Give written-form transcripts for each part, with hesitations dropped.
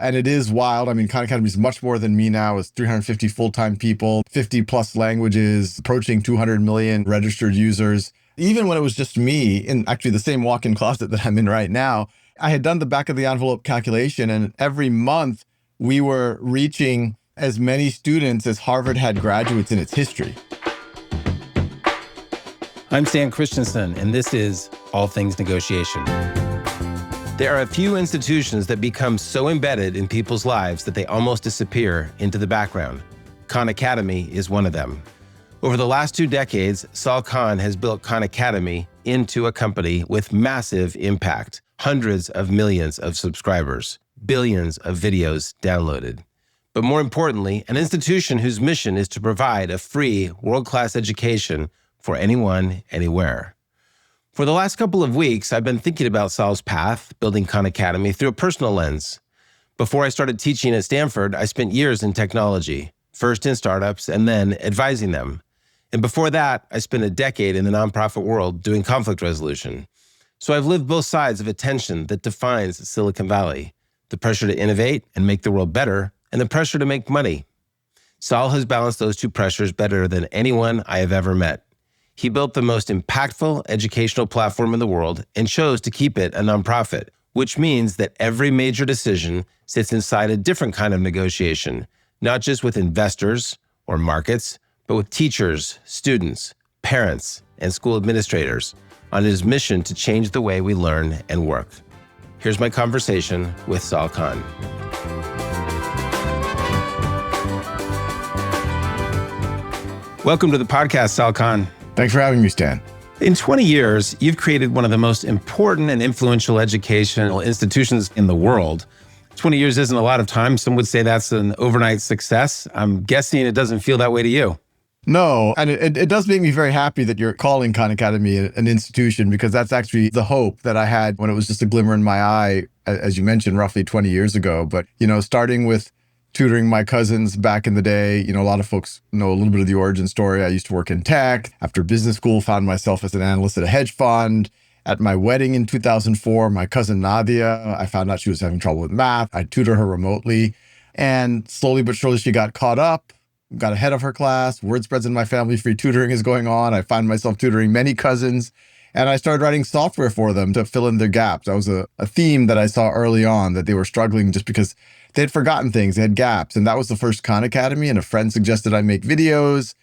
And it is wild. I mean, Khan Academy is much more than me now. It's 350 full-time people, 50 plus languages, approaching 200 million registered users. Even when it was just me in actually the same walk-in closet that I'm in right now, I had done the back of the envelope calculation, and every month we were reaching as many students as Harvard had graduates in its history. I'm Stan Christensen, and this is All Things Negotiation. There are a few institutions that become so embedded in people's lives that they almost disappear into the background. Khan Academy is one of them. Over the last 2 decades, Sal Khan has built Khan Academy into a company with massive impact, hundreds of millions of subscribers, billions of videos downloaded. But more importantly, an institution whose mission is to provide a free, world-class education for anyone, anywhere. For the last couple of weeks, I've been thinking about Sal's path, building Khan Academy, through a personal lens. Before I started teaching at Stanford, I spent years in technology, first in startups and then advising them. And before that, I spent a decade in the nonprofit world doing conflict resolution. So I've lived both sides of a tension that defines Silicon Valley, the pressure to innovate and make the world better, and the pressure to make money. Sal has balanced those two pressures better than anyone I have ever met. He built the most impactful educational platform in the world and chose to keep it a nonprofit, which means that every major decision sits inside a different kind of negotiation, not just with investors or markets, but with teachers, students, parents, and school administrators on his mission to change the way we learn and work. Here's my conversation with Sal Khan. Welcome to the podcast, Sal Khan. Thanks for having me, Stan. In 20 years, you've created one of the most important and influential educational institutions in the world. 20 years isn't a lot of time. Some would say that's an overnight success. I'm guessing it doesn't feel that way to you. No, and it does make me very happy that you're calling Khan Academy an institution, because that's actually the hope that I had when it was just a glimmer in my eye, as you mentioned, roughly 20 years ago. But, starting with tutoring my cousins back in the day, a lot of folks know a little bit of the origin story. I used to work in tech. After business school, found myself as an analyst at a hedge fund. At my wedding in 2004, my cousin Nadia, I found out she was having trouble with math. I tutored her remotely. And slowly but surely, she got caught up, got ahead of her class. Word spreads in my family, free tutoring is going on. I find myself tutoring many cousins. And I started writing software for them to fill in their gaps. That was a theme that I saw early on, that they were struggling just because they had forgotten things, they had gaps. And that was the first Khan Academy. And a friend suggested I make videos.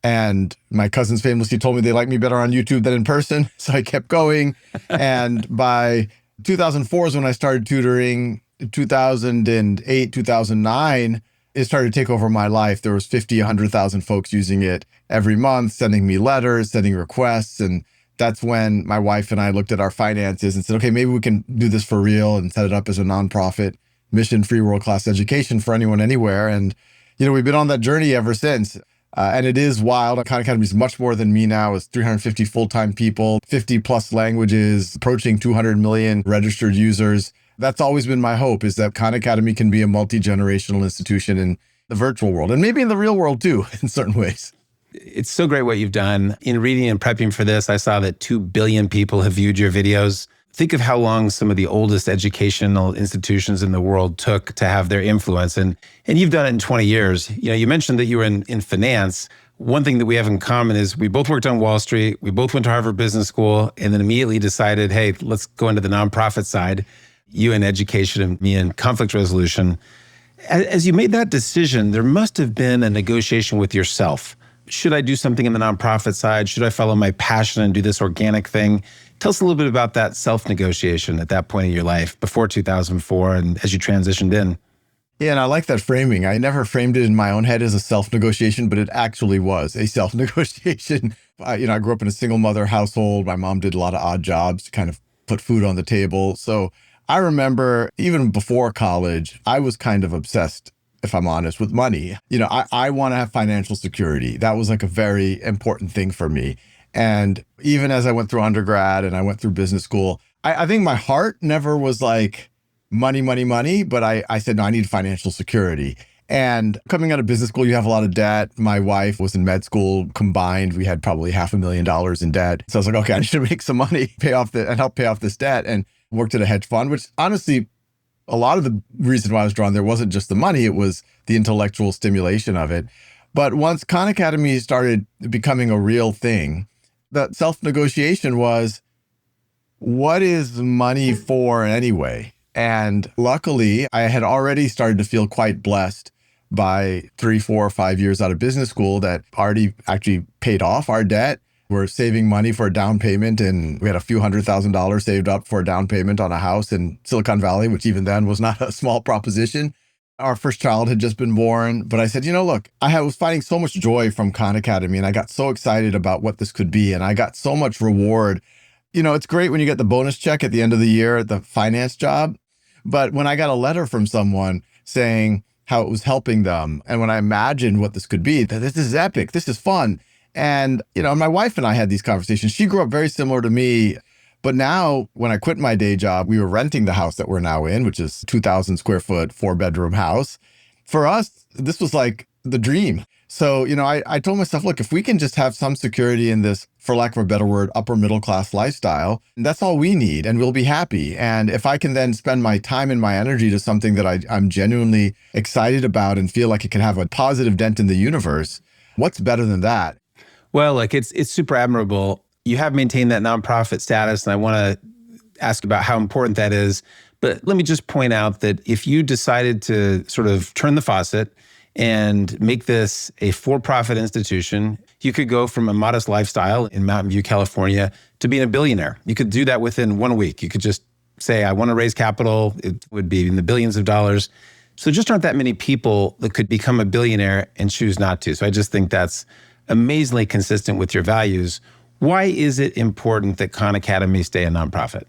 And my cousins famously told me they like me better on YouTube than in person. So I kept going. And by 2004 is when I started tutoring. 2008, 2009, it started to take over my life. There was 50, 100,000 folks using it every month, sending me letters, sending requests. And that's when my wife and I looked at our finances and said, okay, maybe we can do this for real and set it up as a nonprofit, mission-free, world-class education for anyone, anywhere. And, we've been on that journey ever since. And it is wild. Khan Academy is much more than me now. It's 350 full-time people, 50 plus languages, approaching 200 million registered users. That's always been my hope, is that Khan Academy can be a multi-generational institution in the virtual world, and maybe in the real world too, in certain ways. It's so great what you've done. In reading and prepping for this, I saw that 2 billion people have viewed your videos. Think of how long some of the oldest educational institutions in the world took to have their influence. And you've done it in 20 years. You mentioned that you were in finance. One thing that we have in common is we both worked on Wall Street. We both went to Harvard Business School and then immediately decided, hey, let's go into the nonprofit side. You in education and me in conflict resolution. As you made that decision, there must have been a negotiation with yourself. Should I do something in the nonprofit side? Should I follow my passion and do this organic thing? Tell us a little bit about that self-negotiation at that point in your life, before 2004 and as you transitioned in. Yeah, and I like that framing. I never framed it in my own head as a self-negotiation, but it actually was a self-negotiation. I grew up in a single mother household. My mom did a lot of odd jobs to kind of put food on the table. So I remember even before college, I was kind of obsessed, if I'm honest, with money. I want to have financial security. That was like a very important thing for me. And even as I went through undergrad and I went through business school, I think my heart never was like money, money, money, but I said, no, I need financial security. And coming out of business school, you have a lot of debt. My wife was in med school. Combined, we had probably $500,000 in debt. So I was like, okay, I need to make some money, help pay off this debt. And worked at a hedge fund, which honestly a lot of the reason why I was drawn there wasn't just the money, it was the intellectual stimulation of it. But once Khan Academy started becoming a real thing, the self-negotiation was, what is money for anyway? And luckily, I had already started to feel quite blessed by 3, 4, 5 years out of business school that already actually paid off our debt. We're saving money for a down payment, and we had a few $100,000 saved up for a down payment on a house in Silicon Valley, which even then was not a small proposition. Our first child had just been born, but I said, look, I was finding so much joy from Khan Academy, and I got so excited about what this could be, and I got so much reward. It's great when you get the bonus check at the end of the year at the finance job, but when I got a letter from someone saying how it was helping them, and when I imagined what this could be, that this is epic, this is fun. And, my wife and I had these conversations. She grew up very similar to me. But now when I quit my day job, we were renting the house that we're now in, which is 2,000 square foot, 4-bedroom house. For us, this was like the dream. So, I told myself, look, if we can just have some security in this, for lack of a better word, upper middle class lifestyle, that's all we need and we'll be happy. And if I can then spend my time and my energy to something that I'm genuinely excited about and feel like it can have a positive dent in the universe, what's better than that? Well, look, it's super admirable. You have maintained that nonprofit status, and I want to ask about how important that is. But let me just point out that if you decided to sort of turn the faucet and make this a for-profit institution, you could go from a modest lifestyle in Mountain View, California, to being a billionaire. You could do that within 1 week. You could just say, I want to raise capital. It would be in the billions of dollars. So just aren't that many people that could become a billionaire and choose not to. So I just think that's amazingly consistent with your values. Why is it important that Khan Academy stay a nonprofit?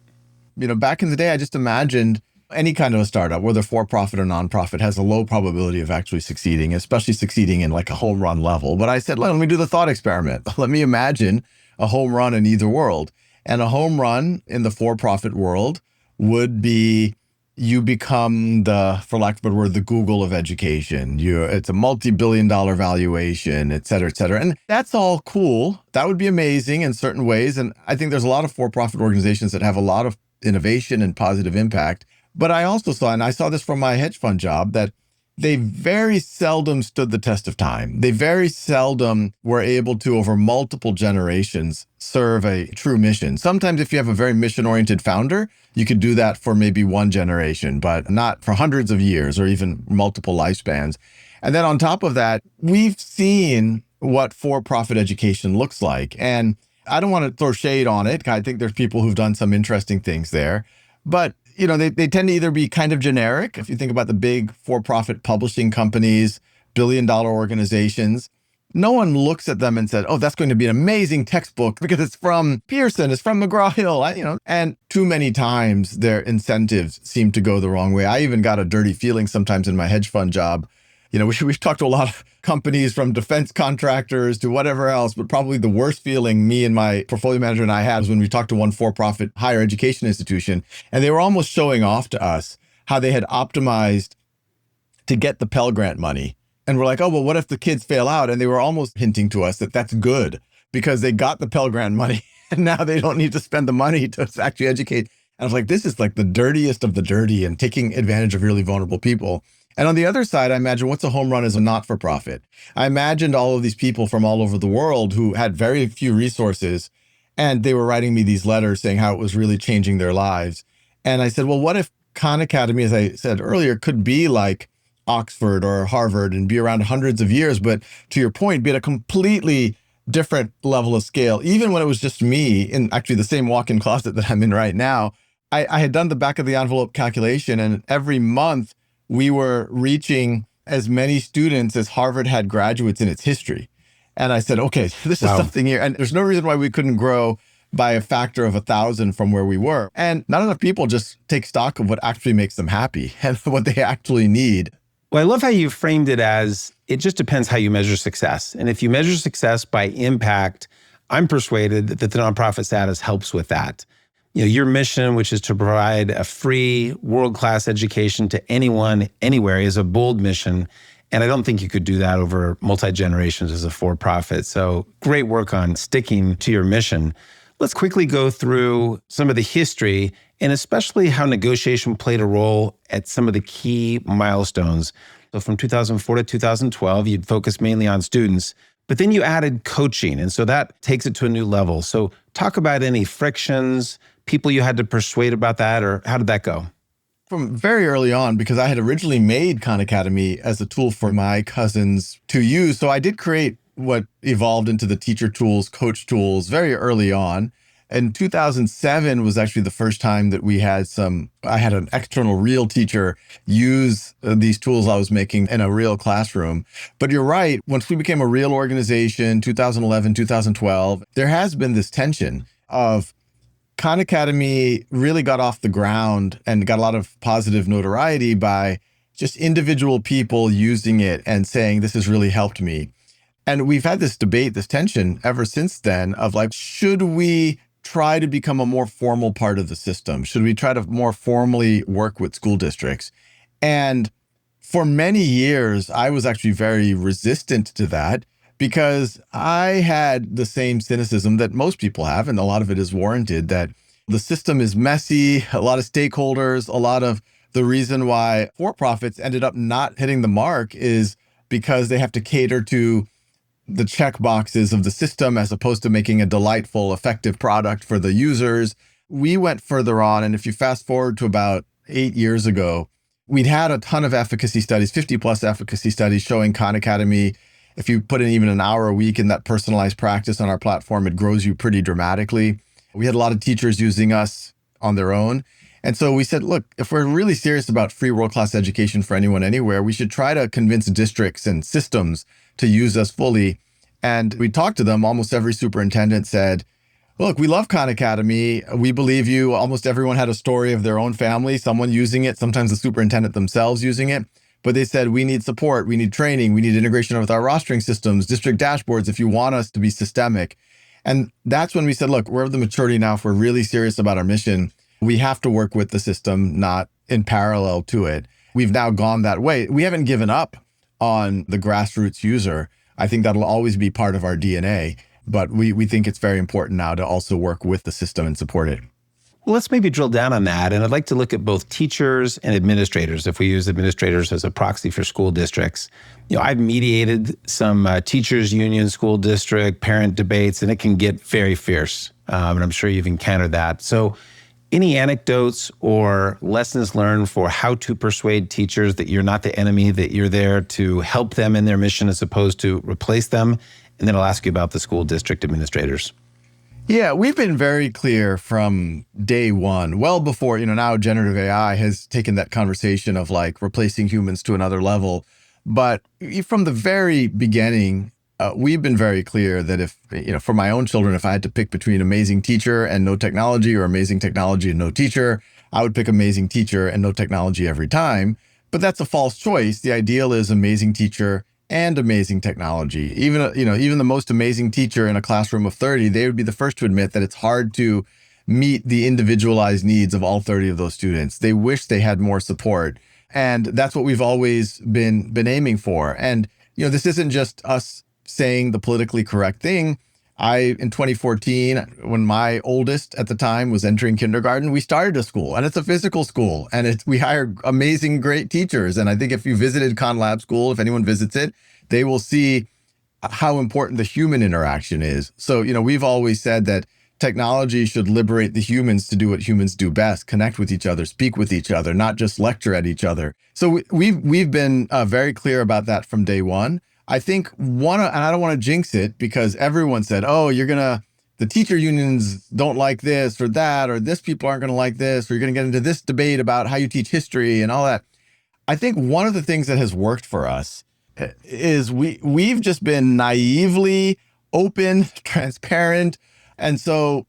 Back in the day, I just imagined any kind of a startup, whether for-profit or nonprofit, has a low probability of actually succeeding, especially succeeding in like a home run level. But I said, let me do the thought experiment. Let me imagine a home run in either world. And a home run in the for-profit world would be you become for lack of a better word, the Google of education. It's a multi-billion-dollar valuation, et cetera, et cetera. And that's all cool. That would be amazing in certain ways. And I think there's a lot of for-profit organizations that have a lot of innovation and positive impact. But I also saw, and I saw this from my hedge fund job, that they very seldom stood the test of time. They very seldom were able to, over multiple generations, serve a true mission. Sometimes if you have a very mission-oriented founder, you could do that for maybe one generation, but not for hundreds of years or even multiple lifespans. And then on top of that, we've seen what for-profit education looks like. And I don't want to throw shade on it. I think there's people who've done some interesting things there. But they tend to either be kind of generic. If you think about the big for-profit publishing companies, billion-dollar organizations, no one looks at them and said, oh, that's going to be an amazing textbook because it's from Pearson, it's from McGraw-Hill, And too many times their incentives seem to go the wrong way. I even got a dirty feeling sometimes in my hedge fund job. We've talked to a lot of companies, from defense contractors to whatever else, but probably the worst feeling me and my portfolio manager and I had was when we talked to one for-profit higher education institution, and they were almost showing off to us how they had optimized to get the Pell Grant money. And we're like, oh, well, what if the kids fail out? And they were almost hinting to us that that's good because they got the Pell Grant money and now they don't need to spend the money to actually educate. And I was like, this is like the dirtiest of the dirty and taking advantage of really vulnerable people. And on the other side, I imagine what's a home run is a not-for-profit. I imagined all of these people from all over the world who had very few resources, and they were writing me these letters saying how it was really changing their lives. And I said, well, what if Khan Academy, as I said earlier, could be like Oxford or Harvard and be around hundreds of years, but to your point, be at a completely different level of scale. Even when it was just me in actually the same walk-in closet that I'm in right now, I had done the back of the envelope calculation, and every month we were reaching as many students as Harvard had graduates in its history. And I said, okay, this is something here. And there's no reason why we couldn't grow by a factor of 1,000 from where we were. And not enough people just take stock of what actually makes them happy and what they actually need. Well, I love how you framed it as it just depends how you measure success. And if you measure success by impact, I'm persuaded that the nonprofit status helps with that. Your mission, which is to provide a free, world-class education to anyone, anywhere, is a bold mission. And I don't think you could do that over multi-generations as a for-profit. So great work on sticking to your mission. Let's quickly go through some of the history and especially how negotiation played a role at some of the key milestones. So from 2004 to 2012, you'd focus mainly on students, but then you added coaching. And so that takes it to a new level. So talk about any frictions, people you had to persuade about that, or how did that go? From very early on, because I had originally made Khan Academy as a tool for my cousins to use. So I did create what evolved into the teacher tools, coach tools very early on. And 2007 was actually the first time that I had an external real teacher use these tools I was making in a real classroom. But you're right, once we became a real organization, 2011, 2012, there has been this tension of Khan Academy really got off the ground and got a lot of positive notoriety by just individual people using it and saying, this has really helped me. And we've had this debate, this tension ever since then of like, should we try to become a more formal part of the system? Should we try to more formally work with school districts? And for many years, I was actually very resistant to that because I had the same cynicism that most people have, and a lot of it is warranted, that the system is messy, a lot of stakeholders, a lot of the reason why for-profits ended up not hitting the mark is because they have to cater to the check boxes of the system as opposed to making a delightful, effective product for the users. We went further on, and if you fast forward to about 8 years ago, we'd had a ton of efficacy studies, 50 plus efficacy studies showing Khan Academy. If you put in even an hour a week in that personalized practice on our platform, it grows you pretty dramatically. We had a lot of teachers using us on their own. And so we said, look, if we're really serious about free world-class education for anyone, anywhere, we should try to convince districts and systems to use us fully. And we talked to them. Almost every superintendent said, look, we love Khan Academy. We believe you. Almost everyone had a story of their own family, someone using it, sometimes the superintendent themselves using it. But they said, we need support, we need training, we need integration with our rostering systems, district dashboards, if you want us to be systemic. And that's when we said, look, we're of the maturity now. If we're really serious about our mission, we have to work with the system, not in parallel to it. We've now gone that way. We haven't given up on the grassroots user. I think that'll always be part of our DNA. But we think it's very important now to also work with the system and support it. Well, let's maybe drill down on that. And I'd like to look at both teachers and administrators, if we use administrators as a proxy for school districts. I've mediated some teachers union, school district, parent debates, and it can get very fierce. And I'm sure you've encountered that. So any anecdotes or lessons learned for how to persuade teachers that you're not the enemy, that you're there to help them in their mission as opposed to replace them? And then I'll ask you about the school district administrators. Yeah, we've been very clear from day one, well before, now generative AI has taken that conversation of like replacing humans to another level. But from the very beginning, we've been very clear that if, for my own children, if I had to pick between amazing teacher and no technology or amazing technology and no teacher, I would pick amazing teacher and no technology every time. But that's a false choice. The ideal is amazing teacher and amazing technology. Even the most amazing teacher in a classroom of 30, they would be the first to admit that it's hard to meet the individualized needs of all 30 of those students. They wish they had more support. And that's what we've always been aiming for. And, this isn't just us saying the politically correct thing. In 2014, when my oldest at the time was entering kindergarten, we started a school, and it's a physical school, and we hire amazing, great teachers. And I think if you visited Khan Lab School, if anyone visits it, they will see how important the human interaction is. So, we've always said that technology should liberate the humans to do what humans do best, connect with each other, speak with each other, not just lecture at each other. So we've been very clear about that from day one. I think and I don't want to jinx it because everyone said, oh, the teacher unions don't like this or that, or this people aren't going to like this, or you're going to get into this debate about how you teach history and all that. I think one of the things that has worked for us is we've just been naively open, transparent. And so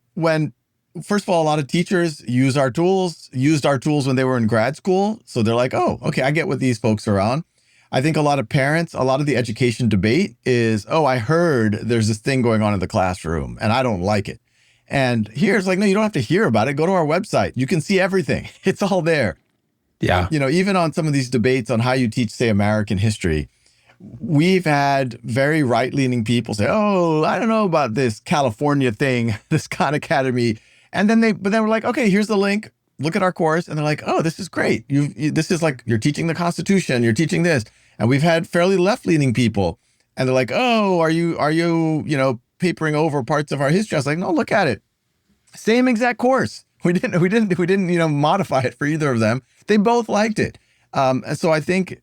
first of all, a lot of teachers used our tools when they were in grad school. So they're like, oh, okay, I get what these folks are on. I think a lot of parents, a lot of the education debate is, oh, I heard there's this thing going on in the classroom and I don't like it. And here's like, no, you don't have to hear about it. Go to our website. You can see everything. It's all there. Yeah. Even on some of these debates on how you teach, say, American history, we've had very right-leaning people say, "Oh, I don't know about this California thing, this Khan Academy," and then we're like, "Okay, here's the link. Look at our course," and they're like, "Oh, this is great. This is like you're teaching the Constitution. You're teaching this." And we've had fairly left-leaning people, and they're like, "Oh, are you papering over parts of our history?" I was like, "No, look at it. Same exact course. We didn't modify it for either of them. They both liked it." And so I think,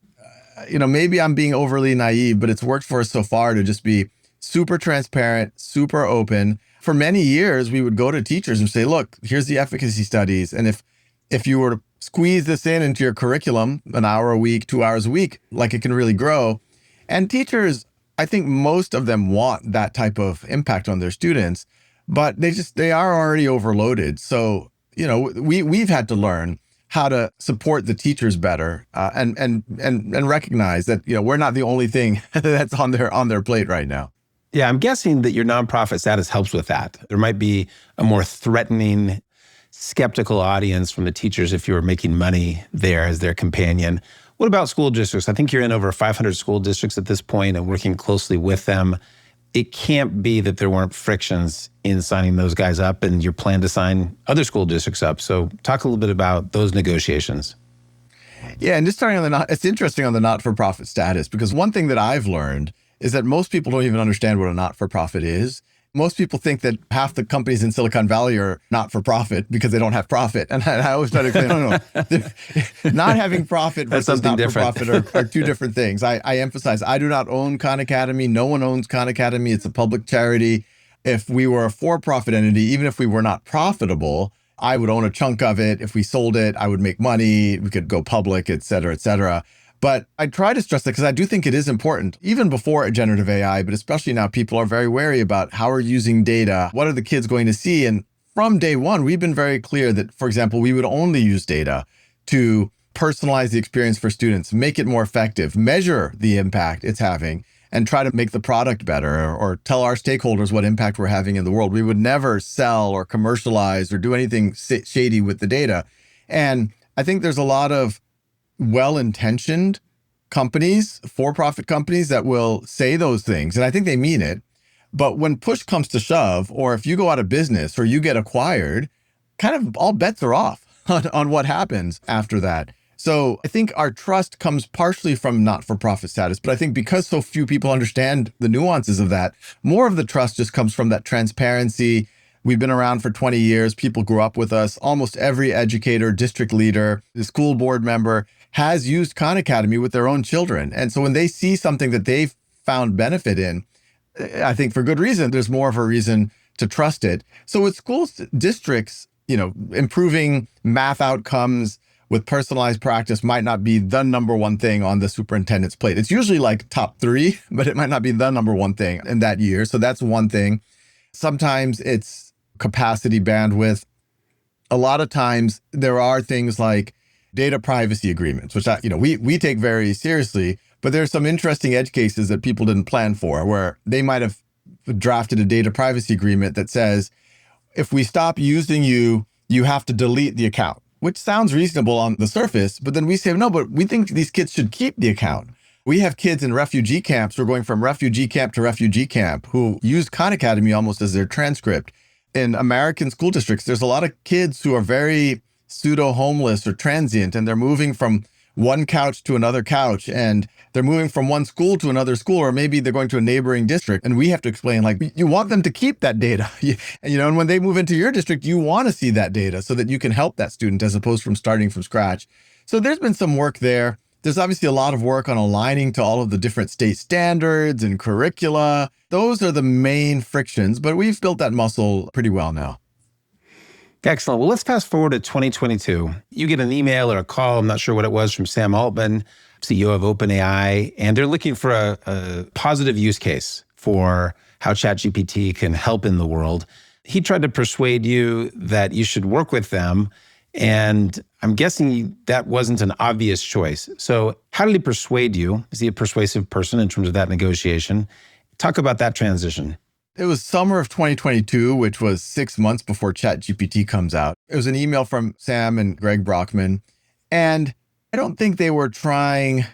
maybe I'm being overly naive, but it's worked for us so far to just be super transparent, super open. For many years, we would go to teachers and say, "Look, here's the efficacy studies. And if you were to squeeze this into your curriculum, an hour a week, 2 hours a week, like it can really grow." And teachers, I think most of them want that type of impact on their students, but they are already overloaded. So, we've had to learn how to support the teachers better, and recognize that we're not the only thing that's on their plate right now. Yeah, I'm guessing that your nonprofit status helps with that. There might be a more threatening, skeptical audience from the teachers if you were making money there as their companion. What about school districts? I think you're in over 500 school districts at this point and working closely with them. It can't be that there weren't frictions in signing those guys up, and your plan to sign other school districts up. So talk a little bit about those negotiations. Yeah, and just starting on it's interesting on the not-for-profit status, because one thing that I've learned is that most people don't even understand what a not-for-profit is. Most people think that half the companies in Silicon Valley are not-for-profit because they don't have profit. And I always try to explain, no. Not having profit versus not-for-profit are two different things. I emphasize, I do not own Khan Academy. No one owns Khan Academy. It's a public charity. If we were a for-profit entity, even if we were not profitable, I would own a chunk of it. If we sold it, I would make money. We could go public, et cetera, et cetera. But I try to stress that because I do think it is important, even before generative AI, but especially now, people are very wary about how we're using data. What are the kids going to see? And from day one, we've been very clear that, for example, we would only use data to personalize the experience for students, make it more effective, measure the impact it's having, and try to make the product better or tell our stakeholders what impact we're having in the world. We would never sell or commercialize or do anything shady with the data. And I think there's a lot of well-intentioned companies, for-profit companies that will say those things, and I think they mean it. But when push comes to shove, or if you go out of business or you get acquired, kind of all bets are off on what happens after that. So I think our trust comes partially from not-for-profit status, but I think because so few people understand the nuances of that, more of the trust just comes from that transparency. We've been around for 20 years. People grew up with us. Almost every educator, district leader, the school board member has used Khan Academy with their own children. And so when they see something that they've found benefit in, I think for good reason, there's more of a reason to trust it. So with school districts, improving math outcomes with personalized practice might not be the number one thing on the superintendent's plate. It's usually like top 3, but it might not be the number one thing in that year. So that's one thing. Sometimes it's capacity bandwidth. A lot of times there are things like data privacy agreements, which we take very seriously, but there's some interesting edge cases that people didn't plan for, where they might have drafted a data privacy agreement that says, if we stop using you, you have to delete the account, which sounds reasonable on the surface, but then we say, no, but we think these kids should keep the account. We have kids in refugee camps who are going from refugee camp to refugee camp who use Khan Academy almost as their transcript. In American school districts, there's a lot of kids who are very pseudo-homeless or transient, and they're moving from one couch to another couch, and they're moving from one school to another school, or maybe they're going to a neighboring district. And we have to explain, like, you want them to keep that data. And when they move into your district, you want to see that data so that you can help that student as opposed from starting from scratch. So there's been some work there. There's obviously a lot of work on aligning to all of the different state standards and curricula. Those are the main frictions, but we've built that muscle pretty well now. Excellent. Well, let's fast forward to 2022. You get an email or a call, I'm not sure what it was, from Sam Altman, CEO of OpenAI, and they're looking for a positive use case for how ChatGPT can help in the world. He tried to persuade you that you should work with them, and I'm guessing that wasn't an obvious choice. So how did he persuade you? Is he a persuasive person in terms of that negotiation? Talk about that transition. It was summer of 2022, which was 6 months before ChatGPT comes out. It was an email from Sam and Greg Brockman. And I don't think they were trying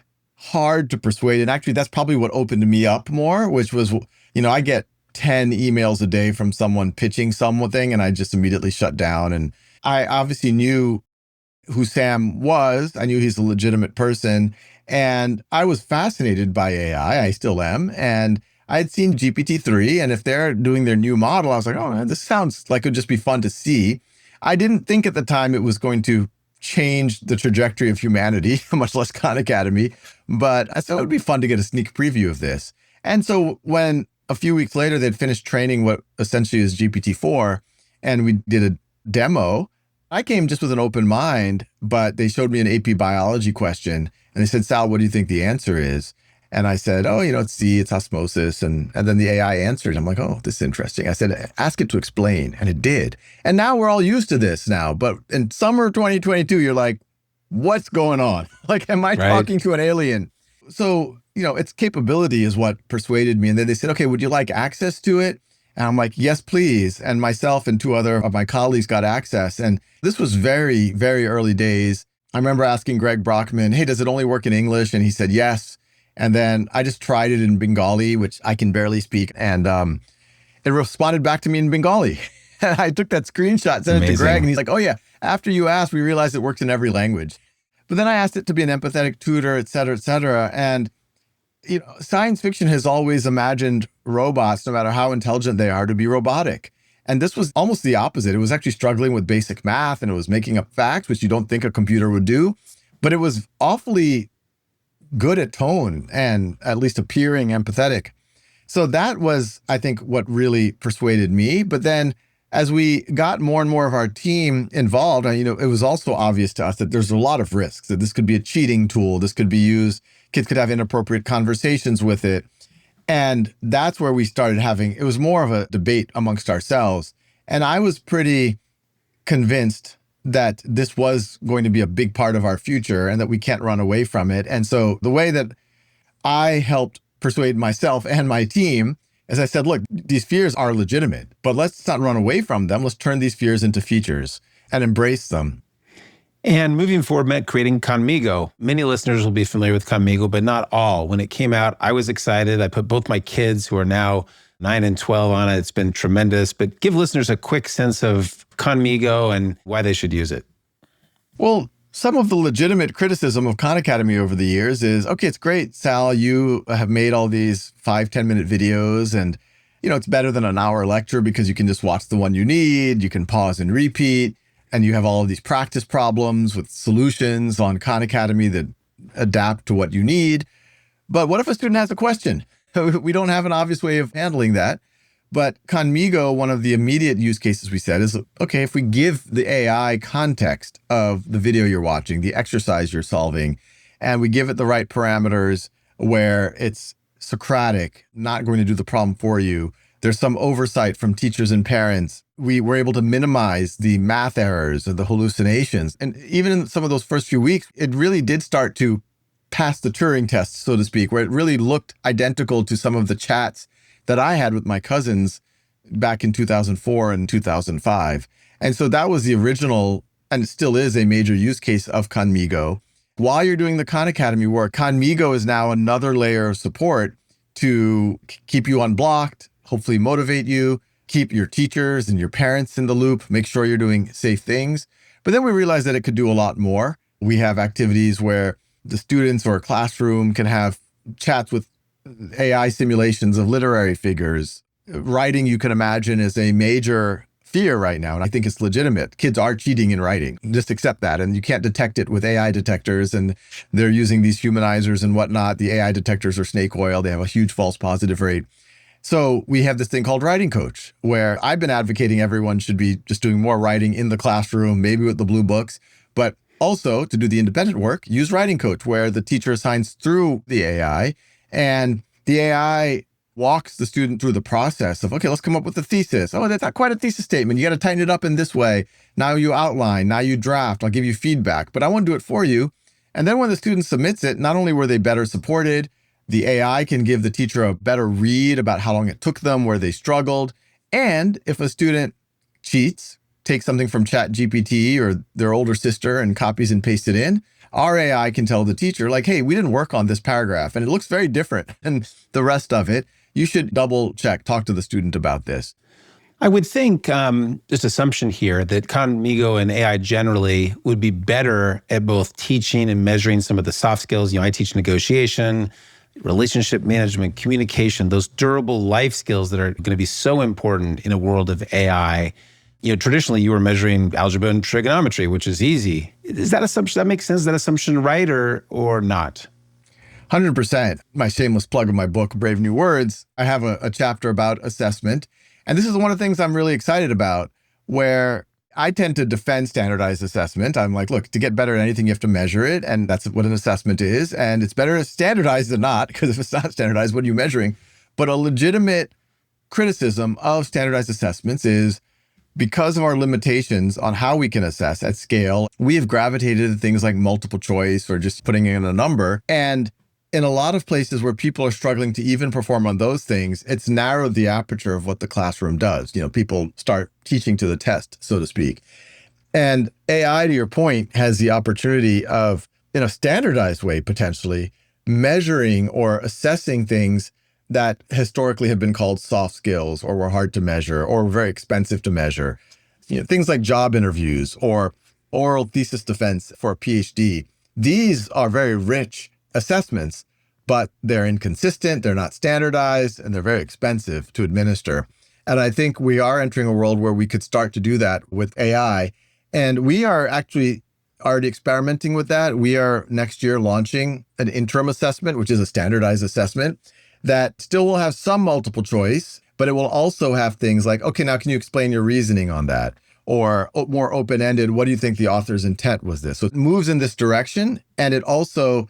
hard to persuade. And actually, that's probably what opened me up more, which was, I get 10 emails a day from someone pitching something, and I just immediately shut down. And I obviously knew who Sam was. I knew he's a legitimate person. And I was fascinated by AI. I still am. And I had seen GPT-3. And if they're doing their new model, I was like, oh, man, this sounds like it would just be fun to see. I didn't think at the time it was going to change the trajectory of humanity, much less Khan Academy. But I thought it would be fun to get a sneak preview of this. And so when a few weeks later, they'd finished training what essentially is GPT-4, and we did a demo, I came just with an open mind, but they showed me an AP biology question, and they said, Sal, what do you think the answer is? And I said, oh, it's C, it's osmosis. And then the AI answered. I'm like, oh, this is interesting. I said, ask it to explain. And it did. And now we're all used to this now. But in summer 2022, you're like, what's going on? Like, am I talking to an alien? So, its capability is what persuaded me. And then they said, okay, would you like access to it? And I'm like, yes, please. And myself and two other of my colleagues got access. And this was very, very early days. I remember asking Greg Brockman, hey, does it only work in English? And he said, yes. And then I just tried it in Bengali, which I can barely speak. And it responded back to me in Bengali. And I took that screenshot, sent it to Greg, and he's like, oh yeah, after you asked, we realized it works in every language. But then I asked it to be an empathetic tutor, et cetera, et cetera. And science fiction has always imagined robots, no matter how intelligent they are, to be robotic. And this was almost the opposite. It was actually struggling with basic math, and it was making up facts, which you don't think a computer would do. But it was awfully good at tone and at least appearing empathetic. So that was, I think, what really persuaded me. But then as we got more and more of our team involved, it was also obvious to us that there's a lot of risks, that this could be a cheating tool. This could be used, kids could have inappropriate conversations with it. And that's where we started having, it was more of a debate amongst ourselves. And I was pretty convinced that this was going to be a big part of our future and that we can't run away from it. And so the way that I helped persuade myself and my team is I said, look, these fears are legitimate, but let's not run away from them. Let's turn these fears into features and embrace them. And moving forward meant creating Conmigo. Many listeners will be familiar with Conmigo, but not all. When it came out, I was excited. I put both my kids, who are now 9 and 12, on it. It's been tremendous. But give listeners a quick sense of Conmigo and why they should use it. Well, some of the legitimate criticism of Khan Academy over the years is, okay, it's great, Sal, you have made all these 5-10-minute videos, and it's better than an hour lecture because you can just watch the one you need, you can pause and repeat, and you have all of these practice problems with solutions on Khan Academy that adapt to what you need. But what if a student has a question? We don't have an obvious way of handling that. But Conmigo, one of the immediate use cases we said is, okay, if we give the AI context of the video you're watching, the exercise you're solving, and we give it the right parameters where it's Socratic, not going to do the problem for you, there's some oversight from teachers and parents, we were able to minimize the math errors or the hallucinations. And even in some of those first few weeks, it really did start to pass the Turing test, so to speak, where it really looked identical to some of the chats that I had with my cousins back in 2004 and 2005. And so that was the original, and it still is a major use case of Conmigo. While you're doing the Khan Academy work, Conmigo is now another layer of support to keep you unblocked, hopefully motivate you, keep your teachers and your parents in the loop, make sure you're doing safe things. But then we realized that it could do a lot more. We have activities where the students or a classroom can have chats with AI simulations of literary figures. Writing, you can imagine, is a major fear right now, and I think it's legitimate. Kids are cheating in writing. Just accept that, and you can't detect it with AI detectors, and they're using these humanizers and whatnot. The AI detectors are snake oil. They have a huge false positive rate. So we have this thing called Writing Coach, where I've been advocating everyone should be just doing more writing in the classroom, maybe with the blue books, but also to do the independent work, use Writing Coach, where the teacher assigns through the AI, and the AI walks the student through the process of, okay, let's come up with a thesis. Oh, that's not quite a thesis statement. You got to tighten it up in this way. Now you outline, now you draft, I'll give you feedback, but I want to do it for you. And then when the student submits it, not only were they better supported, the AI can give the teacher a better read about how long it took them, where they struggled. And if a student cheats, takes something from ChatGPT or their older sister and copies and pastes it in, our AI can tell the teacher, like, hey, we didn't work on this paragraph and it looks very different than the rest of it. You should double check, talk to the student about this. I would think, just assumption here, that Conmigo and AI generally would be better at both teaching and measuring some of the soft skills. I teach negotiation, relationship management, communication, those durable life skills that are going to be so important in a world of AI. Traditionally you were measuring algebra and trigonometry, which is easy. Is that assumption, that makes sense? Is that assumption right or not? 100%. My shameless plug of my book, Brave New Words, I have a chapter about assessment. And this is one of the things I'm really excited about, where I tend to defend standardized assessment. I'm like, look, to get better at anything, you have to measure it. And that's what an assessment is. And it's better standardized than not, because if it's not standardized, what are you measuring? But a legitimate criticism of standardized assessments is because of our limitations on how we can assess at scale, we have gravitated to things like multiple choice or just putting in a number. And in a lot of places where people are struggling to even perform on those things, it's narrowed the aperture of what the classroom does. People start teaching to the test, so to speak. And AI, to your point, has the opportunity of, in a standardized way, potentially measuring or assessing things that historically have been called soft skills or were hard to measure or were very expensive to measure. Things like job interviews or oral thesis defense for a PhD. These are very rich assessments, but they're inconsistent, they're not standardized, and they're very expensive to administer. And I think we are entering a world where we could start to do that with AI. And we are actually already experimenting with that. We are next year launching an interim assessment, which is a standardized assessment that still will have some multiple choice, but it will also have things like, okay, now can you explain your reasoning on that? Or more open-ended, what do you think the author's intent was this? So it moves in this direction, and it also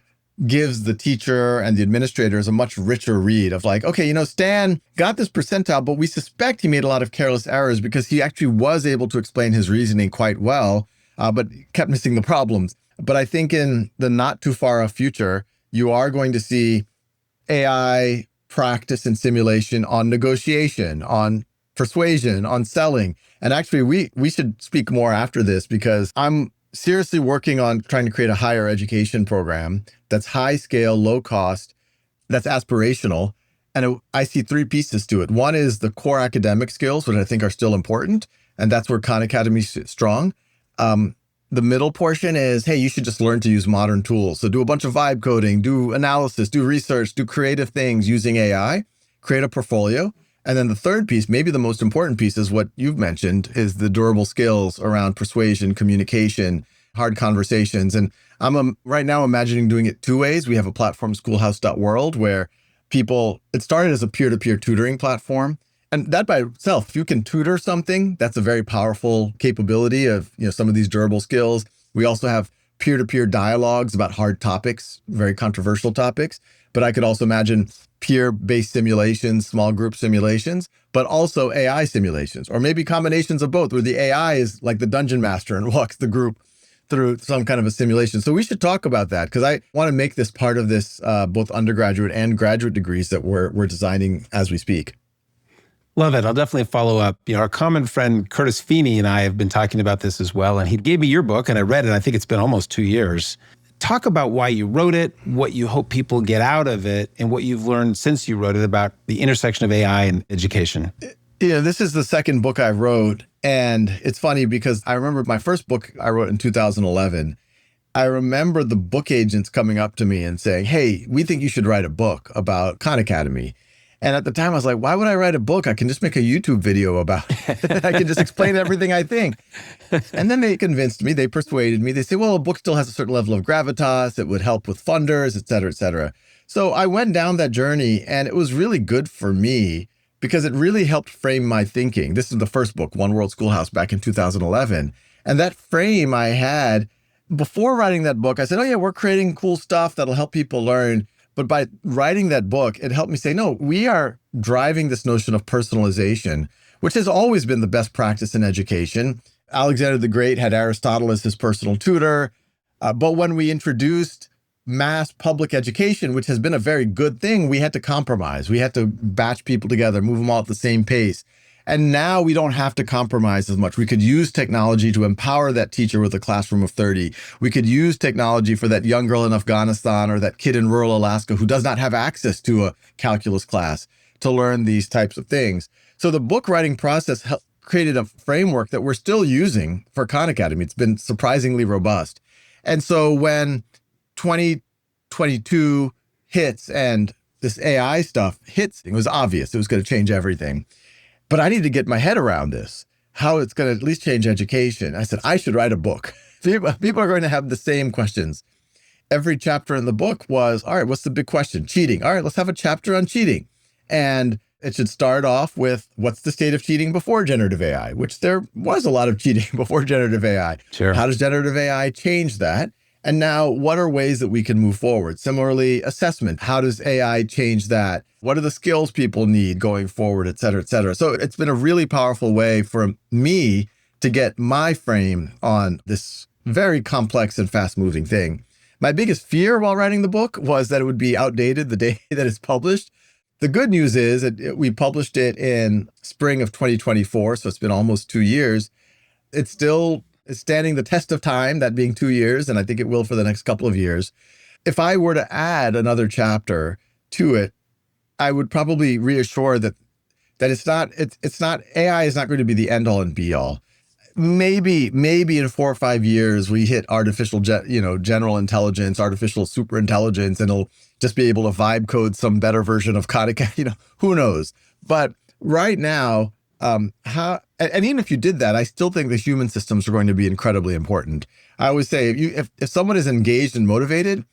gives the teacher and the administrators a much richer read of like, okay, Stan got this percentile, but we suspect he made a lot of careless errors because he actually was able to explain his reasoning quite well, but kept missing the problems. But I think in the not too far off future, you are going to see AI practice and simulation on negotiation, on persuasion, on selling. And actually, we should speak more after this, because I'm seriously working on trying to create a higher education program that's high scale, low cost, that's aspirational. And I see three pieces to it. One is the core academic skills, which I think are still important. And that's where Khan Academy is strong. The middle portion is, hey, you should just learn to use modern tools. So do a bunch of vibe coding, do analysis, do research, do creative things using AI, create a portfolio. And then the third piece, maybe the most important piece, is what you've mentioned, is the durable skills around persuasion, communication, hard conversations. And I'm right now imagining doing it two ways. We have a platform, schoolhouse.world, where it started as a peer-to-peer tutoring platform. And that by itself, if you can tutor something, that's a very powerful capability of some of these durable skills. We also have peer-to-peer dialogues about hard topics, very controversial topics. But I could also imagine peer-based simulations, small group simulations, but also AI simulations, or maybe combinations of both, where the AI is like the dungeon master and walks the group through some kind of a simulation. So we should talk about that, because I want to make this part of this both undergraduate and graduate degrees that we're designing as we speak. Love it. I'll definitely follow up. Our common friend Curtis Feeney and I have been talking about this as well. And he gave me your book and I read it. I think it's been almost 2 years. Talk about why you wrote it, what you hope people get out of it, and what you've learned since you wrote it about the intersection of AI and education. This is the second book I wrote. And it's funny because I remember my first book I wrote in 2011. I remember the book agents coming up to me and saying, hey, we think you should write a book about Khan Academy. And at the time I was like, why would I write a book? I can just make a YouTube video about it. I can just explain everything I think. And then they convinced me, they persuaded me. They say, well, a book still has a certain level of gravitas. It would help with funders, et cetera, et cetera. So I went down that journey, and it was really good for me because it really helped frame my thinking. This is the first book, One World Schoolhouse, back in 2011. And that frame I had before writing that book, I said, oh yeah, we're creating cool stuff that'll help people learn. But by writing that book, it helped me say, no, we are driving this notion of personalization, which has always been the best practice in education. Alexander the Great had Aristotle as his personal tutor. But when we introduced mass public education, which has been a very good thing, we had to compromise. We had to batch people together, move them all at the same pace. And now we don't have to compromise as much. We could use technology to empower that teacher with a classroom of 30. We could use technology for that young girl in Afghanistan or that kid in rural Alaska who does not have access to a calculus class to learn these types of things. So the book writing process created a framework that we're still using for Khan Academy. It's been surprisingly robust. And so when 2022 hits and this AI stuff hits, it was obvious it was going to change everything. But I need to get my head around this, how it's going to at least change education. I said, I should write a book. People are going to have the same questions. Every chapter in the book was, all right, what's the big question? Cheating. All right, let's have a chapter on cheating. And it should start off with what's the state of cheating before generative AI, which there was a lot of cheating before generative AI. Sure. How does generative AI change that? And now, what are ways that we can move forward? Similarly, assessment. How does AI change that? What are the skills people need going forward, et cetera, et cetera? So it's been a really powerful way for me to get my frame on this very complex and fast-moving thing. My biggest fear while writing the book was that it would be outdated the day that it's published. The good news is that we published it in spring of 2024, so it's been almost 2 years. It's still standing the test of time, that being 2 years, and I think it will for the next couple of years. If I were to add another chapter to it, I would probably reassure that it's not AI is not going to be the end all and be all. Maybe in 4 or 5 years we hit artificial, general intelligence, artificial super intelligence, and it'll just be able to vibe code some better version of Khan Academy. Who knows? But right now, and even if you did that, I still think the human systems are going to be incredibly important. I always say, if someone is engaged and motivated,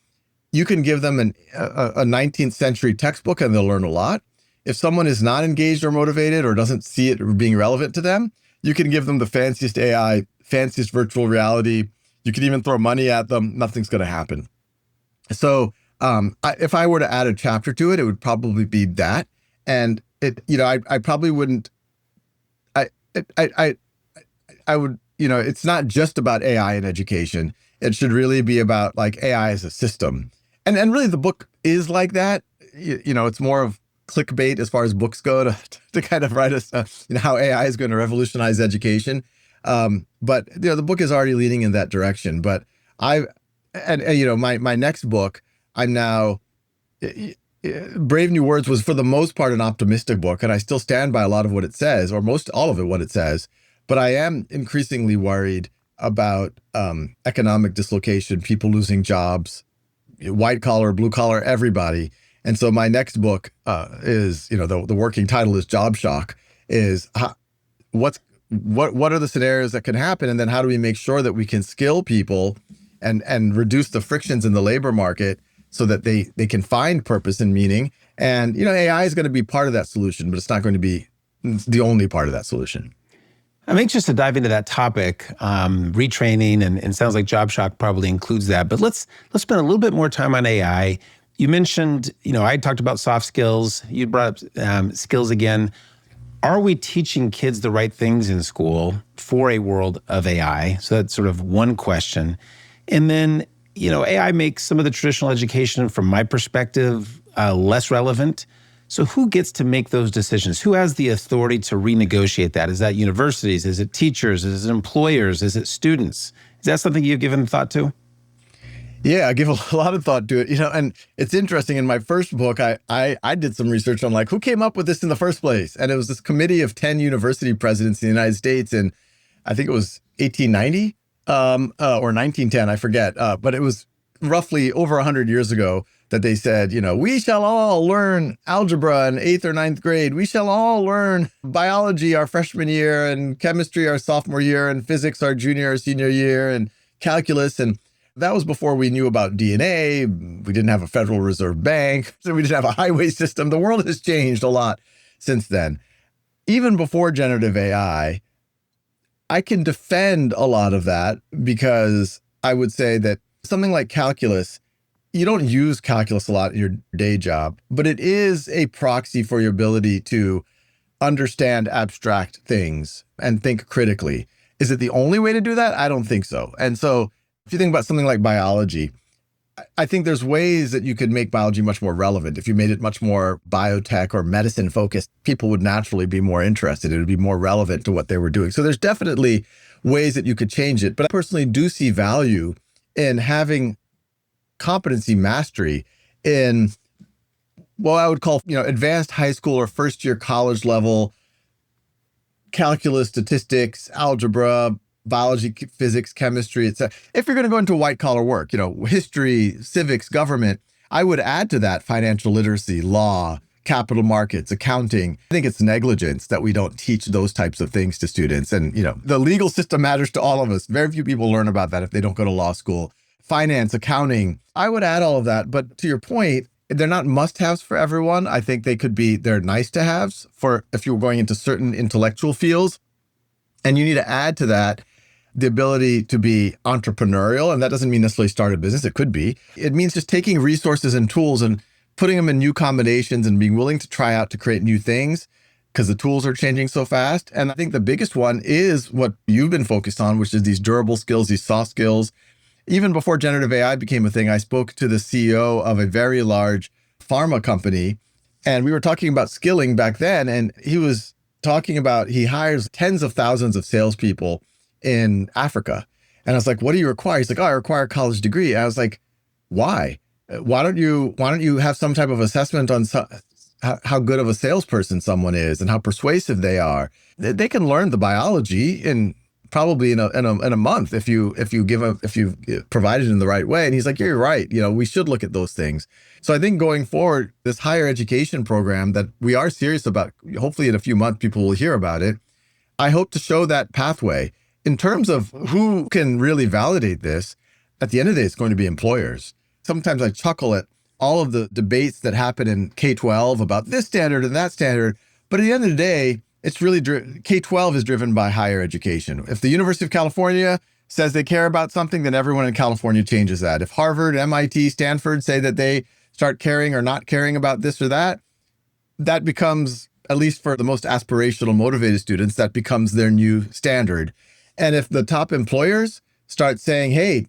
you can give them a 19th century textbook and they'll learn a lot. If someone is not engaged or motivated or doesn't see it being relevant to them, you can give them the fanciest AI, fanciest virtual reality. You can even throw money at them. Nothing's going to happen. So if I were to add a chapter to it, it would probably be that. And I probably wouldn't. I would, it's not just about AI in education. It should really be about like AI as a system. And really the book is like that. It's more of clickbait as far as books go to kind of write us, how AI is going to revolutionize education. But the book is already leaning in that direction. But my next book, I'm now, Brave New Words was for the most part an optimistic book, and I still stand by a lot of what it says, or all of it, what it says. But I am increasingly worried about economic dislocation, people losing jobs, white collar, blue collar, everybody. And so my next book is, the working title is Job Shock, is what are the scenarios that can happen? And then how do we make sure that we can skill people and reduce the frictions in the labor market so that they can find purpose and meaning? And, AI is going to be part of that solution, but it's not going to be the only part of that solution. I'm anxious to dive into that topic, retraining, and it sounds like Job Shock probably includes that. But let's spend a little bit more time on AI. You mentioned, I talked about soft skills. You brought up skills again. Are we teaching kids the right things in school for a world of AI? So that's sort of one question. And then, AI makes some of the traditional education, from my perspective, less relevant. So who gets to make those decisions? Who has the authority to renegotiate that? Is that universities? Is it teachers? Is it employers? Is it students? Is that something you've given thought to? Yeah, I give a lot of thought to it. And it's interesting. In my first book, I did some research on who came up with this in the first place. And it was this committee of 10 university presidents in the United States. And I think it was 1890 or 1910, I forget. But it was roughly over 100 years ago that they said, we shall all learn algebra in 8th or 9th grade. We shall all learn biology our freshman year, and chemistry our sophomore year, and physics our junior or senior year, and calculus. And that was before we knew about DNA. We didn't have a Federal Reserve Bank. So we didn't have a highway system. The world has changed a lot since then. Even before generative AI, I can defend a lot of that, because I would say that something like calculus, you don't use calculus a lot in your day job, but it is a proxy for your ability to understand abstract things and think critically. Is it the only way to do that? I don't think so. And so if you think about something like biology, I think there's ways that you could make biology much more relevant. If you made it much more biotech or medicine focused, people would naturally be more interested. It would be more relevant to what they were doing. So there's definitely ways that you could change it. But I personally do see value in having competency mastery in what I would call, advanced high school or first year college level calculus, statistics, algebra, biology, physics, chemistry, etc. If you're going to go into white collar work, history, civics, government, I would add to that financial literacy, law, capital markets, accounting. I think it's negligence that we don't teach those types of things to students. And, the legal system matters to all of us. Very few people learn about that if they don't go to law school. Finance, accounting, I would add all of that. But to your point, they're not must-haves for everyone. I think they're nice-to-haves for if you're going into certain intellectual fields. And you need to add to that the ability to be entrepreneurial. And that doesn't mean necessarily start a business. It could be. It means just taking resources and tools and putting them in new combinations and being willing to try out to create new things because the tools are changing so fast. And I think the biggest one is what you've been focused on, which is these durable skills, these soft skills. Even before generative AI became a thing, I spoke to the CEO of a very large pharma company, and we were talking about skilling back then. And he was talking about he hires tens of thousands of salespeople in Africa. And I was like, what do you require? He's like, I require a college degree. And I was like, why? Why don't you have some type of assessment on how good of a salesperson someone is and how persuasive they are? They can learn the biology in probably in a month if you provide it in the right way. And he's like, yeah, you're right. We should look at those things. So I think going forward, this higher education program that we are serious about, hopefully in a few months, people will hear about it. I hope to show that pathway. In terms of who can really validate this, at the end of the day, it's going to be employers. Sometimes I chuckle at all of the debates that happen in K-12 about this standard and that standard. But at the end of the day, it's really K-12 is driven by higher education. If the University of California says they care about something, then everyone in California changes that. If Harvard, MIT, Stanford say that they start caring or not caring about this or that, that becomes, at least for the most aspirational, motivated students, that becomes their new standard. And if the top employers start saying, hey,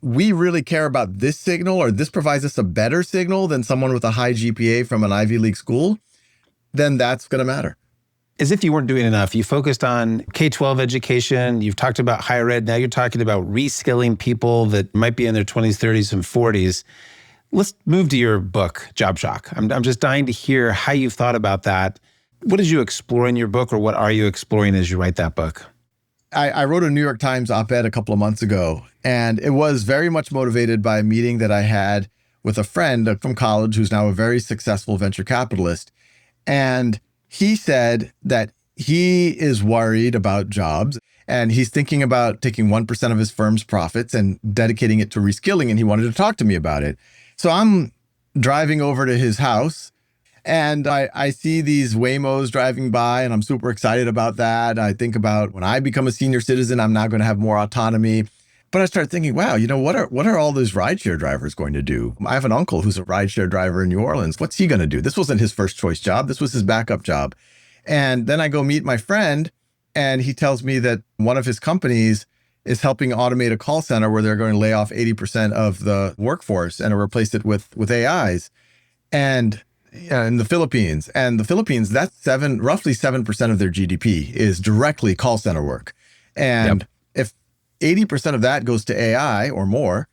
we really care about this signal, or this provides us a better signal than someone with a high GPA from an Ivy League school, then that's going to matter. As if you weren't doing enough, you focused on K-12 education. You've talked about higher ed. Now you're talking about reskilling people that might be in their 20s, 30s, and 40s. Let's move to your book, Job Shock. I'm just dying to hear how you've thought about that. What did you explore in your book, or what are you exploring as you write that book? I wrote a New York Times op-ed a couple of months ago, and it was very much motivated by a meeting that I had with a friend from college who's now a very successful venture capitalist. And he said that he is worried about jobs, and he's thinking about taking 1% of his firm's profits and dedicating it to reskilling, and he wanted to talk to me about it. So I'm driving over to his house, and I see these Waymos driving by, and I'm super excited about that. I think about when I become a senior citizen, I'm now going to have more autonomy. But I started thinking, wow, what are all those rideshare drivers going to do? I have an uncle who's a rideshare driver in New Orleans. What's he going to do? This wasn't his first choice job. This was his backup job. And then I go meet my friend, and he tells me that one of his companies is helping automate a call center where they're going to lay off 80% of the workforce and replace it with AIs. And in the Philippines. And the Philippines, that's roughly 7% of their GDP is directly call center work. And if 80% of that goes to AI or more,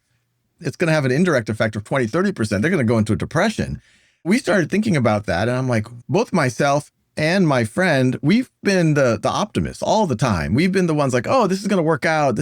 it's going to have an indirect effect of 20, 30%. They're going to go into a depression. We started thinking about that. And I'm like, both myself and my friend, we've been the optimists all the time. We've been the ones like, oh, this is going to work out.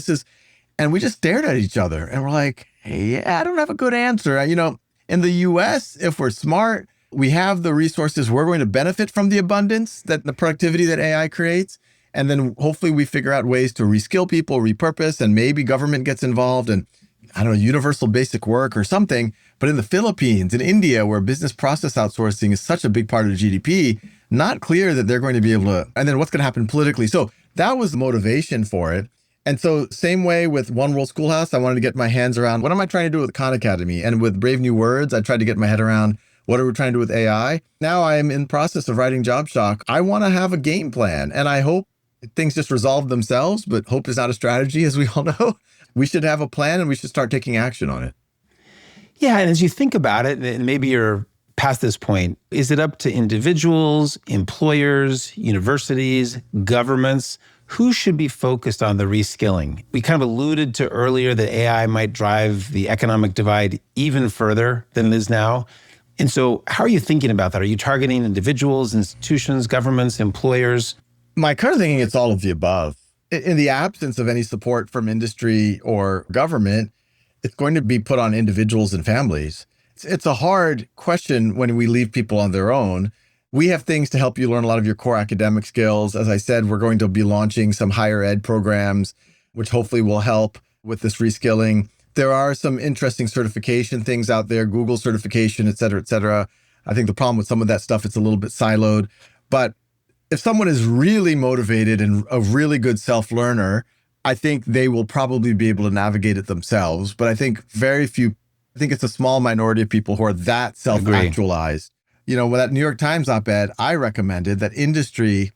And we just stared at each other and we're like, hey, yeah, I don't have a good answer. In the US, if we're smart, we have the resources. We're going to benefit from the abundance, the productivity that AI creates. And then hopefully we figure out ways to reskill people, repurpose, and maybe government gets involved and, I don't know, universal basic work or something. But in the Philippines, in India, where business process outsourcing is such a big part of GDP, not clear that they're going to be able to, and then what's going to happen politically. So that was the motivation for it. And so same way with One World Schoolhouse, I wanted to get my hands around, what am I trying to do with Khan Academy? And with Brave New Words, I tried to get my head around, what are we trying to do with AI? Now I'm in process of writing Job Shock. I want to have a game plan, and I hope things just resolve themselves, but hope is not a strategy, as we all know. We should have a plan, and we should start taking action on it. Yeah, and as you think about it, and maybe you're past this point, is it up to individuals, employers, universities, governments? Who should be focused on the reskilling? We kind of alluded to earlier that AI might drive the economic divide even further than it is now. And so how are you thinking about that? Are you targeting individuals, institutions, governments, employers? My current thinking, it's all of the above. In the absence of any support from industry or government, it's going to be put on individuals and families. It's a hard question when we leave people on their own. We have things to help you learn a lot of your core academic skills. As I said, we're going to be launching some higher ed programs, which hopefully will help with this reskilling. There are some interesting certification things out there, Google certification, et cetera, et cetera. I think the problem with some of that stuff, it's a little bit siloed. But if someone is really motivated and a really good self-learner, I think they will probably be able to navigate it themselves. But I think I think it's a small minority of people who are that self-actualized. You know, with that New York Times op-ed, I recommended that industry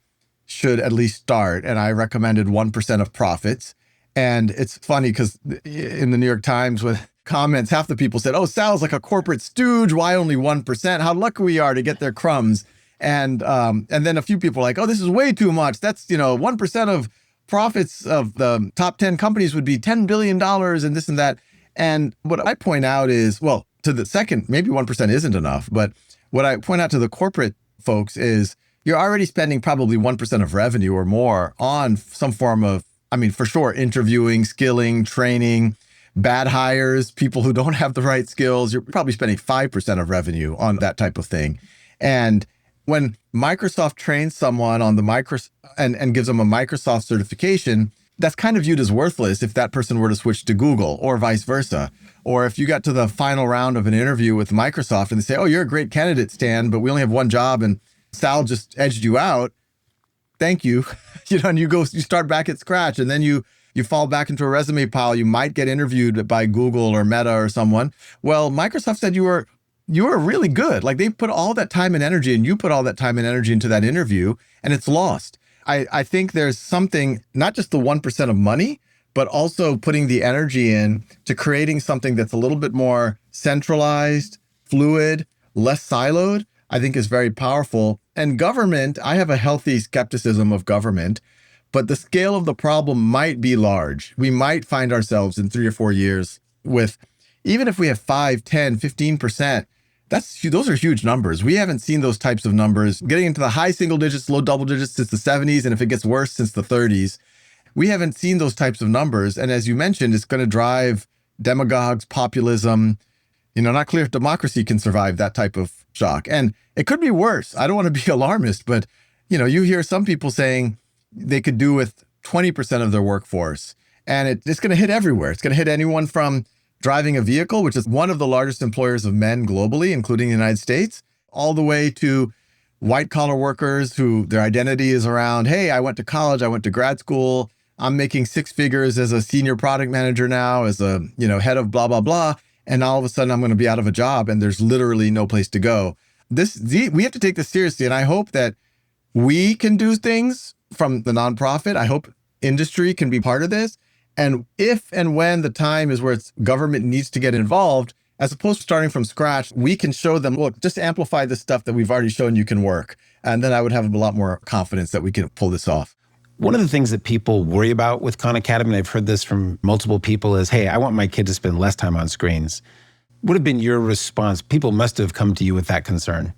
should at least start, and I recommended 1% of profits. And it's funny because in the New York Times with comments, half the people said, oh, Sal's like a corporate stooge. Why only 1%? How lucky we are to get their crumbs. And then a few people are like, oh, this is way too much. That's, 1% of profits of the top 10 companies would be $10 billion and this and that. And what I point out is, well, to the second, maybe 1% isn't enough. But what I point out to the corporate folks is you're already spending probably 1% of revenue or more on some form of, for sure, interviewing, skilling, training, bad hires, people who don't have the right skills. You're probably spending 5% of revenue on that type of thing. And when Microsoft trains someone on the and gives them a Microsoft certification, that's kind of viewed as worthless if that person were to switch to Google or vice versa. Or if you got to the final round of an interview with Microsoft and they say, oh, you're a great candidate, Stan, but we only have one job and Sal just edged you out. Thank you. And you start back at scratch, and then you fall back into a resume pile. You might get interviewed by Google or Meta or someone. Well, Microsoft said you were really good. Like, they put all that time and energy, and you put all that time and energy into that interview, and it's lost. I think there's something, not just the 1% of money, but also putting the energy in to creating something that's a little bit more centralized, fluid, less siloed, I think is very powerful. And government, I have a healthy skepticism of government, but the scale of the problem might be large. We might find ourselves in 3 or 4 years with, even if we have 5, 10, 15%, those are huge numbers. We haven't seen those types of numbers getting into the high single digits, low double digits since the 70s. And if it gets worse, since the 30s. We haven't seen those types of numbers. And as you mentioned, it's going to drive demagogues, populism. Not clear if democracy can survive that type of shock. And it could be worse. I don't want to be alarmist, but you hear some people saying they could do with 20% of their workforce. And it's going to hit everywhere. It's going to hit anyone from driving a vehicle, which is one of the largest employers of men globally, including the United States, all the way to white collar workers who their identity is around, hey, I went to college, I went to grad school, I'm making 6 figures as a senior product manager now, as a head of blah, blah, blah. And all of a sudden I'm going to be out of a job and there's literally no place to go. We have to take this seriously. And I hope that we can do things from the nonprofit. I hope industry can be part of this. And if and when the time is where government needs to get involved, as opposed to starting from scratch, we can show them, look, just amplify the stuff that we've already shown you can work. And then I would have a lot more confidence that we can pull this off. One of the things that people worry about with Khan Academy, and I've heard this from multiple people, is, hey, I want my kid to spend less time on screens. What have been your response? People must have come to you with that concern.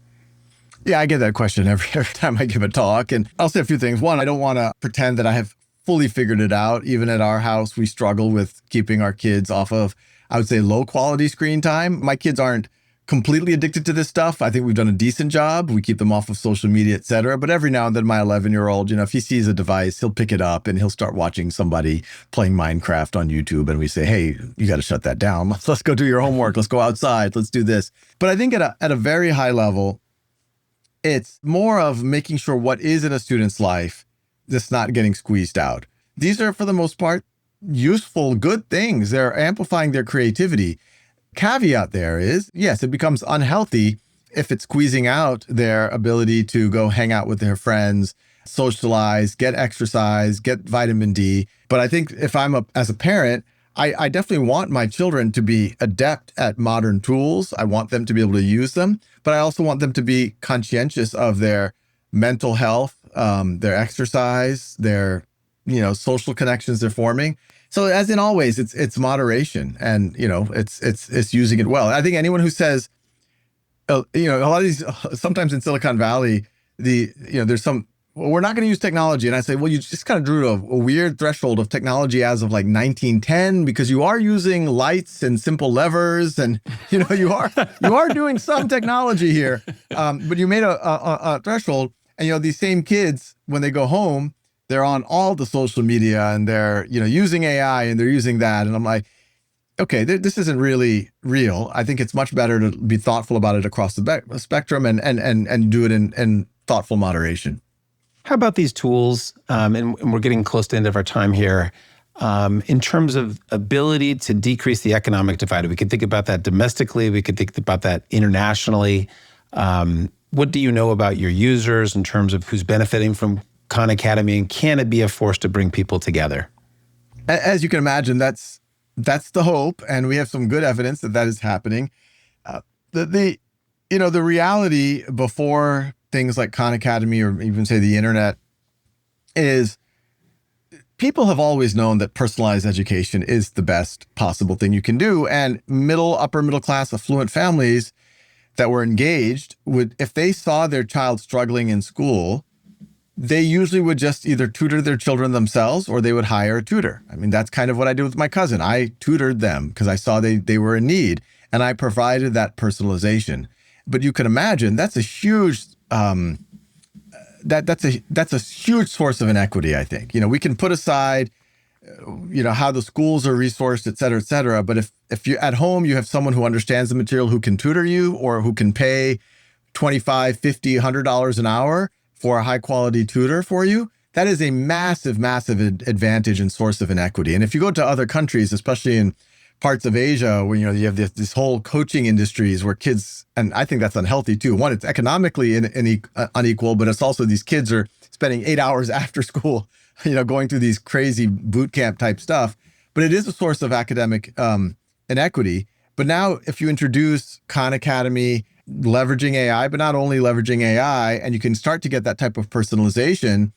Yeah, I get that question every time I give a talk. And I'll say a few things. One, I don't want to pretend that I have fully figured it out. Even at our house, we struggle with keeping our kids off of, I would say, low quality screen time. My kids aren't completely addicted to this stuff. I think we've done a decent job. We keep them off of social media, et cetera. But every now and then, my 11-year-old, if he sees a device, he'll pick it up and he'll start watching somebody playing Minecraft on YouTube. And we say, hey, you got to shut that down. Let's go do your homework. Let's go outside. Let's do this. But I think at a very high level, it's more of making sure what is in a student's life that's not getting squeezed out. These are, for the most part, useful, good things. They're amplifying their creativity. Caveat there is, yes, it becomes unhealthy if it's squeezing out their ability to go hang out with their friends, socialize, get exercise, get vitamin D. But I think if as a parent, I definitely want my children to be adept at modern tools. I want them to be able to use them, but I also want them to be conscientious of their mental health, their exercise, their, social connections they're forming. So as in always, it's moderation, and it's using it well. I think anyone who says, a lot of these, sometimes in Silicon Valley, there's some, well, we're not going to use technology. And I say, well, you just kind of drew a weird threshold of technology as of like 1910, because you are using lights and simple levers, and you are doing some technology here. But you made a threshold, and these same kids, when they go home, they're on all the social media, and they're using AI, and they're using that, and I'm like, okay, this isn't really real. I think it's much better to be thoughtful about it across the spectrum, and do it in thoughtful moderation. How about these tools, and we're getting close to the end of our time here, in terms of ability to decrease the economic divide? We could think about that domestically. We could think about that internationally. What do you know about your users in terms of who's benefiting from Khan Academy, and can it be a force to bring people together? As you can imagine, that's the hope, and we have some good evidence that is happening. The reality before things like Khan Academy, or even say the internet, is people have always known that personalized education is the best possible thing you can do. And upper middle class, affluent families that were engaged would, if they saw their child struggling in school, they usually would just either tutor their children themselves, or they would hire a tutor. I mean, that's kind of what I did with my cousin. I tutored them because I saw they were in need, and I provided that personalization. But you can imagine that's a huge that's a huge source of inequity. I think we can put aside how the schools are resourced, et cetera, but if you at home you have someone who understands the material, who can tutor you, or who can pay $25, $50, $100 an hour for a high quality tutor for you, that is a massive, massive advantage and source of inequity. And if you go to other countries, especially in parts of Asia, where you have this whole coaching industries where kids, and I think that's unhealthy too. One, it's economically unequal, but it's also these kids are spending 8 hours after school, going through these crazy boot camp type stuff. But it is a source of academic inequity. But now, if you introduce Khan Academy, leveraging AI, but not only leveraging AI, and you can start to get that type of personalization,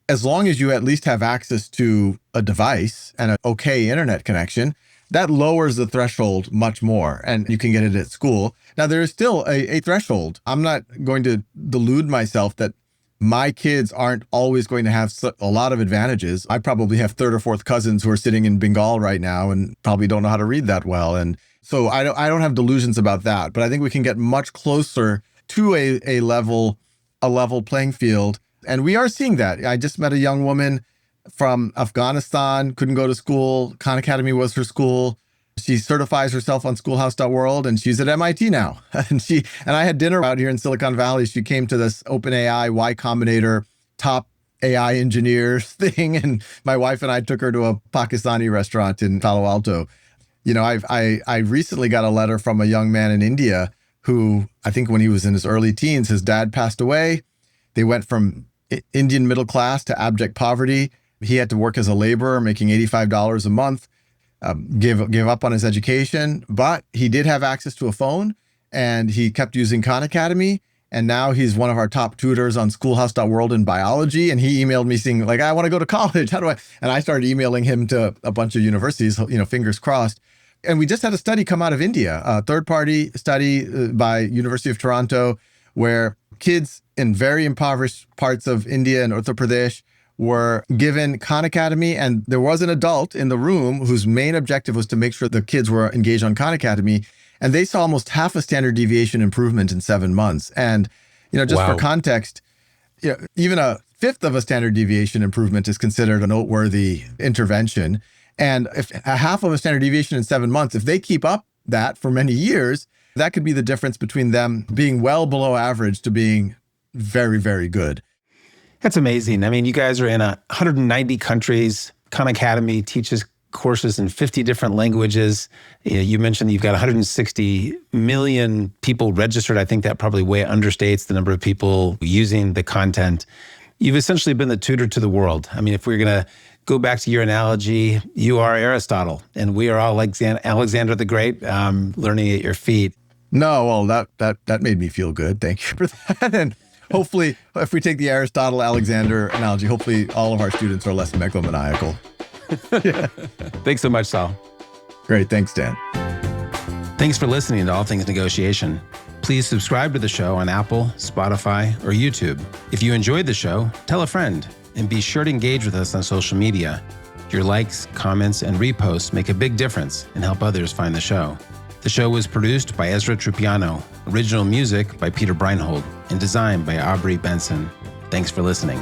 as long as you at least have access to a device and an okay internet connection, that lowers the threshold much more, and you can get it at school. Now, there is still a threshold. I'm not going to delude myself that my kids aren't always going to have a lot of advantages. I probably have third or fourth cousins who are sitting in Bengal right now and probably don't know how to read that well. And so I don't have delusions about that, but I think we can get much closer to a level playing field. And we are seeing that. I just met a young woman from Afghanistan, couldn't go to school. Khan Academy was her school. She certifies herself on schoolhouse.world, and she's at MIT now. And I had dinner out here in Silicon Valley. She came to this OpenAI Y Combinator top AI engineers thing, and my wife and I took her to a Pakistani restaurant in Palo Alto. I recently got a letter from a young man in India who, I think when he was in his early teens, his dad passed away. They went from Indian middle class to abject poverty. He had to work as a laborer, making $85 a month, give up on his education, but he did have access to a phone, and he kept using Khan Academy. And now he's one of our top tutors on schoolhouse.world in biology. And he emailed me saying, like, I want to go to college. How do I? And I started emailing him to a bunch of universities, fingers crossed. And we just had a study come out of India, a third-party study by University of Toronto, where kids in very impoverished parts of India and Uttar Pradesh were given Khan Academy, and there was an adult in the room whose main objective was to make sure the kids were engaged on Khan Academy, and they saw almost half a standard deviation improvement in 7 months. And, just Wow. for context, even a fifth of a standard deviation improvement is considered a noteworthy intervention. And if a half of a standard deviation in 7 months, if they keep up that for many years, that could be the difference between them being well below average to being very, very good. That's amazing. I mean, you guys are in 190 countries. Khan Academy teaches courses in 50 different languages. You mentioned you've got 160 million people registered. I think that probably way understates the number of people using the content. You've essentially been the tutor to the world. I mean, if we're going to go back to your analogy, you are Aristotle, and we are all like Alexander the Great, learning at your feet. No, well, that made me feel good. Thank you for that. And hopefully, if we take the Aristotle-Alexander analogy, hopefully all of our students are less megalomaniacal. Yeah. Thanks so much, Sal. Great. Thanks, Dan. Thanks for listening to All Things Negotiation. Please subscribe to the show on Apple, Spotify, or YouTube. If you enjoyed the show, tell a friend, and be sure to engage with us on social media. Your likes, comments, and reposts make a big difference and help others find the show. The show was produced by Ezra Trupiano, original music by Peter Breinhold, and designed by Aubrey Benson. Thanks for listening.